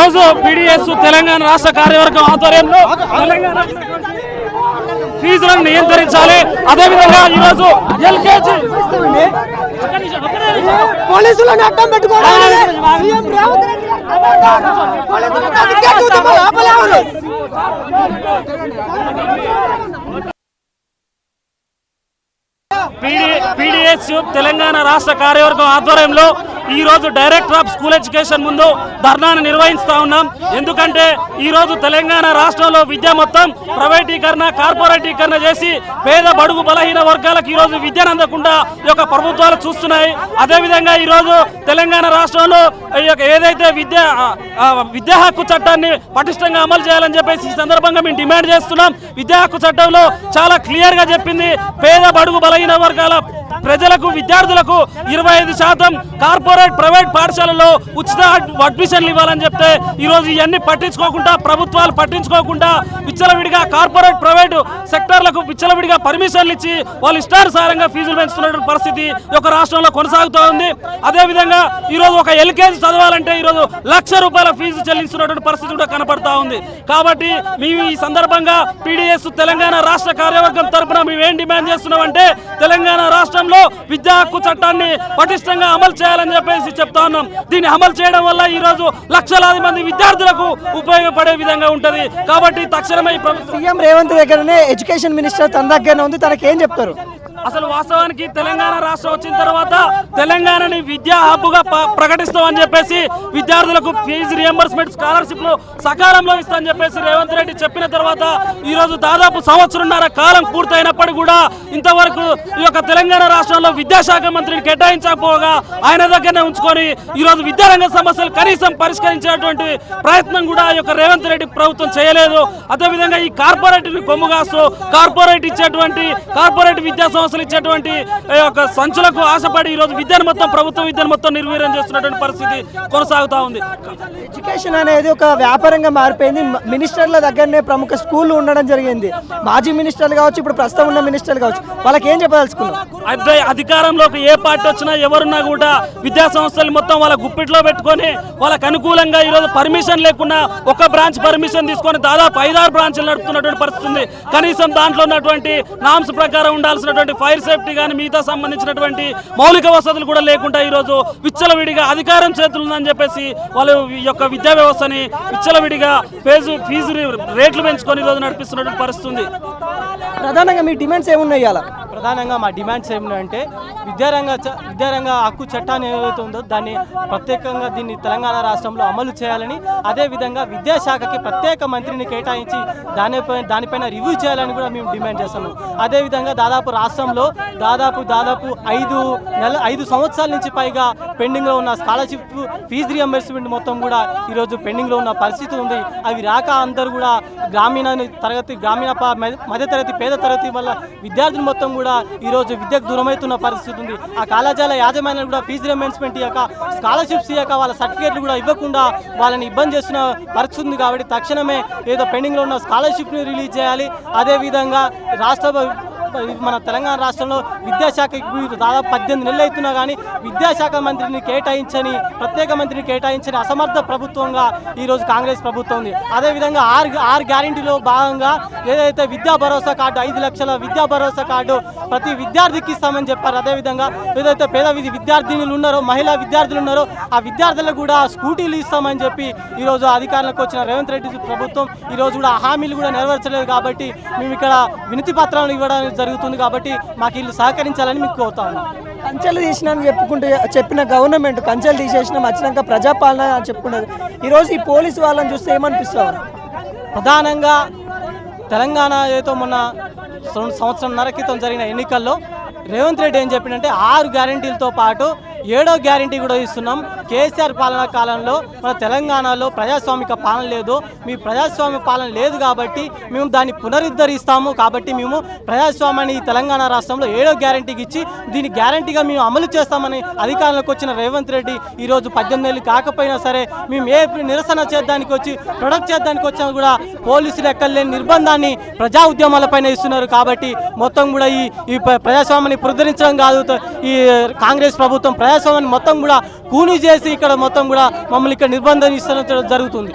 ఈరోజు పీడీఎస్ తెలంగాణ రాష్ట్ర కార్యవర్గం ఆధ్వర్యంలో తెలంగాణ ఫీజులను నియంత్రించాలి. అదేవిధంగా ఈరోజు ఎల్కేజీ పోలీసులను అడ్డం పెట్టుకోవడం పీడీఎస్ తెలంగాణ రాష్ట్ర కార్యవర్గం ఆధ్వర్యంలో ఈ రోజు డైరెక్టర్ ఆఫ్ స్కూల్ ఎడ్యుకేషన్ ముందు ధర్నాను నిర్వహిస్తా ఉన్నాం. ఎందుకంటే ఈ రోజు తెలంగాణ రాష్ట్రంలో విద్య మొత్తం ప్రైవేటీకరణ, కార్పొరేటీకరణ చేసి పేద బడుగు బలహీన వర్గాలకు ఈ రోజు విద్యను అందకుండా ఈ యొక్క ప్రభుత్వాలు చూస్తున్నాయి. అదేవిధంగా ఈ రోజు తెలంగాణ రాష్ట్రంలో ఏదైతే విద్యా హక్కు చట్టాన్ని పటిష్టంగా అమలు చేయాలని చెప్పేసి ఈ సందర్భంగా మేము డిమాండ్ చేస్తున్నాం. విద్యా హక్కు చట్టంలో చాలా క్లియర్ గా చెప్పింది, పేద బడుగు బలహీన వర్గాల ప్రజలకు విద్యార్థులకు 25% కార్పొరేట్ ప్రైవేట్ పాఠశాలలో ఉచిత అడ్మిషన్లు ఇవ్వాలని చెప్తే ఈరోజు ఇవన్నీ పట్టించుకోకుండా, ప్రభుత్వాలు పట్టించుకోకుండా విచ్చలవిడిగా కార్పొరేట్ ప్రైవేట్ సెక్టర్లకు విచ్చలవిడిగా పర్మిషన్లు ఇచ్చి వాళ్ళు ఇష్టానుసారంగా ఫీజులు పెంచుతున్నటువంటి పరిస్థితి ఒక రాష్ట్రంలో కొనసాగుతూ ఉంది. అదేవిధంగా ఈరోజు ఒక ఎల్కేజీ చదవాలంటే ఈరోజు ₹1,00,000 ఫీజు చెల్లిస్తున్నటువంటి పరిస్థితి కూడా కనపడతా ఉంది. కాబట్టి మేము ఈ సందర్భంగా పీడీఎస్ తెలంగాణ రాష్ట్ర కార్యవర్గం తరఫున మేము ఏం డిమాండ్ చేస్తున్నామంటే తెలంగాణ రాష్ట్రంలో విద్యా హక్కు చట్టాన్ని పటిష్టంగా అమలు చేయాలని చెప్పేసి చెప్తా ఉన్నాం. దీన్ని అమలు చేయడం వల్ల ఈ రోజు లక్షలాది మంది విద్యార్థులకు ఉపయోగపడే విధంగా ఉంటది. కాబట్టి తక్షణమే సీఎం రేవంత్ దగ్గరనే ఎడ్యుకేషన్ మినిస్టర్ తన దగ్గరనే ఉంది, తనకి ఏం చెప్తారు? అసలు వాస్తవానికి తెలంగాణ రాష్ట్రం వచ్చిన తర్వాత తెలంగాణని విద్యా హబ్బుగా ప్రకటిస్తామని చెప్పేసి విద్యార్థులకు ఫీజు రియంబర్స్మెంట్ స్కాలర్షిప్లు సకాలంలో ఇస్తామని చెప్పేసి రేవంత్ రెడ్డి చెప్పిన తర్వాత ఈ రోజు దాదాపు సంవత్సరంన్నర కాలం పూర్తయినప్పటికీ కూడా ఇంతవరకు ఈ యొక్క తెలంగాణ రాష్ట్రంలో విద్యాశాఖ మంత్రిని కేటాయించకపోగా ఆయన దగ్గరనే ఉంచుకొని ఈ రోజు విద్యారంగ సమస్యలు కనీసం పరిష్కరించేటువంటి ప్రయత్నం కూడా ఈ యొక్క రేవంత్ రెడ్డి ప్రభుత్వం చేయలేదు. అదేవిధంగా ఈ కార్పొరేట్ కొమ్ముగాస్తూ కార్పొరేట్ విద్యా ఇచ్చేటువంటి సంచులకు ఆశపడి ఈరోజు ప్రభుత్వ విద్యను మొత్తం నిర్వీర్యం చేస్తున్నటువంటి పరిస్థితి కొనసాగుతా ఉంది. ఎడ్యుకేషన్ అనేది ఒక వ్యాపారంగా మారిపోయింది. మినిస్టర్ల దగ్గరనే ప్రముఖ స్కూళ్ళు ఉండడం జరిగింది. మాజీ మినిస్టర్లు కావచ్చు, ఇప్పుడు ప్రస్తుతం ఉన్న మినిస్టర్లు కావచ్చు, వాళ్ళకి ఏం చెప్పదలుచుకున్నారు? అయితే అధికారంలోకి ఏ పార్టీ వచ్చినా ఎవరున్నా కూడా విద్యా సంస్థలు మొత్తం వాళ్ళ గుప్పిట్లో పెట్టుకొని వాళ్ళకు అనుకూలంగా ఈరోజు పర్మిషన్ లేకుండా ఒక బ్రాంచ్ పర్మిషన్ తీసుకొని దాదాపు 5-6 బ్రాంచ్లు నడుపుతున్నటువంటి పరిస్థితి ఉంది. కనీసం దాంట్లో ఉన్నటువంటి నామ్స్ ప్రకారం ఉండాల్సినటువంటి ఫైర్ సేఫ్టీ కానీ మిగతా సంబంధించినటువంటి మౌలిక వసతులు కూడా లేకుండా ఈరోజు విచ్చలవిడిగా అధికారం చేతులుందని చెప్పేసి వాళ్ళు ఈ యొక్క విద్యా వ్యవస్థని విచ్చలవిడిగా ఫీజు రేట్లు పెంచుకొని ఈరోజు నడిపిస్తున్నటువంటి పరిస్థితి ఉంది. ప్రధానంగా మీ డిమాండ్స్ ఏమున్నాయి? ప్రధానంగా మా డిమాండ్స్ ఏమిటంటే విద్యారంగ హక్కు చట్టాన్ని ఏదైతే ఉందో దాన్ని ప్రత్యేకంగా దీన్ని తెలంగాణ రాష్ట్రంలో అమలు చేయాలని, అదేవిధంగా విద్యాశాఖకి ప్రత్యేక మంత్రిని కేటాయించి దానిపైన రివ్యూ చేయాలని కూడా మేము డిమాండ్ చేస్తున్నాం. అదేవిధంగా రాష్ట్రంలో దాదాపు 5 సంవత్సరాల నుంచి పైగా పెండింగ్లో ఉన్న స్కాలర్షిప్ ఫీజు రియంబర్స్మెంట్ మొత్తం కూడా ఈరోజు పెండింగ్లో ఉన్న పరిస్థితి ఉంది. అవి రాక అందరూ కూడా గ్రామీణ మధ్యతరగతి పేద తరగతి వల్ల విద్యార్థులు మొత్తం కూడా ఈరోజు విద్యకు దూరమవుతున్న పరిస్థితి ఉంది. ఆ కళాశాల యాజమాన్యం కూడా ఫీజు రియంబర్స్మెంట్ ఇవ్వక, స్కాలర్షిప్స్ ఇవ్వక, వాళ్ళ సర్టిఫికేట్లు కూడా ఇవ్వకుండా వాళ్ళని ఇబ్బంది చేస్తున్న పరిస్థితి ఉంది. కాబట్టి తక్షణమే ఏదో పెండింగ్లో ఉన్న స్కాలర్షిప్ని రిలీజ్ చేయాలి. అదేవిధంగా మన తెలంగాణ రాష్ట్రంలో విద్యాశాఖకి దాదాపు 18 నెలలు అవుతున్నా కానీ విద్యాశాఖ మంత్రిని ప్రత్యేక మంత్రిని కేటాయించని అసమర్థ ప్రభుత్వంగా ఈరోజు కాంగ్రెస్ ప్రభుత్వం ఉంది. అదేవిధంగా 6 గ్యారెంటీలో భాగంగా ఏదైతే విద్యా భరోసా కార్డు 5 లక్షల విద్యా భరోసా కార్డు ప్రతి విద్యార్థికి ఇస్తామని చెప్పారు. అదేవిధంగా ఏదైతే పేద విద్యార్థినులు ఉన్నారో, మహిళా విద్యార్థులు ఉన్నారో ఆ విద్యార్థులకు కూడా స్కూటీలు ఇస్తామని చెప్పి ఈరోజు అధికారంలోకి వచ్చిన రేవంత్ రెడ్డి ప్రభుత్వం ఈరోజు కూడా హామీలు కూడా నెరవేర్చలేదు. కాబట్టి మేము ఇక్కడ వినతి పత్రాలను ఇవ్వడానికి జరుగుతుంది. కాబట్టి మాకు వీళ్ళు సహకరించాలని మీకు కోరుతా ఉన్నాం. కంచెలు తీసినాను చెప్పిన గవర్నమెంట్ కంచెలు తీసేసినాం వచ్చినాక ప్రజాపాలన అని చెప్పుకున్నది. ఈరోజు ఈ పోలీసు వాళ్ళని చూస్తే ఏమనిపిస్తారు? ప్రధానంగా తెలంగాణ ఏదో మొన్న సంవత్సరంన్నర క్రితం జరిగిన ఎన్నికల్లో రేవంత్ రెడ్డి ఏం చెప్పిందంటే 6 గ్యారెంటీలతో పాటు 7వ గ్యారెంటీ కూడా ఇస్తున్నాం. కేసీఆర్ పాలనా కాలంలో మన తెలంగాణలో ప్రజాస్వామిక పాలన లేదు, మీ ప్రజాస్వామ్య పాలన లేదు కాబట్టి మేము దాన్ని పునరుద్ధరిస్తాము. కాబట్టి మేము ప్రజాస్వామ్యాన్ని తెలంగాణ రాష్ట్రంలో 7వ గ్యారెంటీకి ఇచ్చి దీన్ని గ్యారెంటీగా మేము అమలు చేస్తామని అధికారంలోకి వచ్చిన రేవంత్ రెడ్డి ఈరోజు 18 ఏళ్ళు కాకపోయినా సరే మేము ఏ నిరసన చేయడానికి వచ్చి ప్రొడక్ట్ చేయడానికి వచ్చినా కూడా పోలీసులు ఎక్కలేని నిర్బంధాన్ని ప్రజా ఉద్యమాలపైన ఇస్తున్నారు. కాబట్టి మొత్తం కూడా ఈ ప్రజాస్వామ్యాన్ని పునరుద్ధరించడం కాదు, ఈ కాంగ్రెస్ ప్రభుత్వం ప్రజాస్వామ్యాన్ని మొత్తం కూడా కూని చేసి ఇక్కడ మొత్తం కూడా మమ్మల్ని ఇక్కడ నిర్బంధం ఇస్తడం జరుగుతుంది.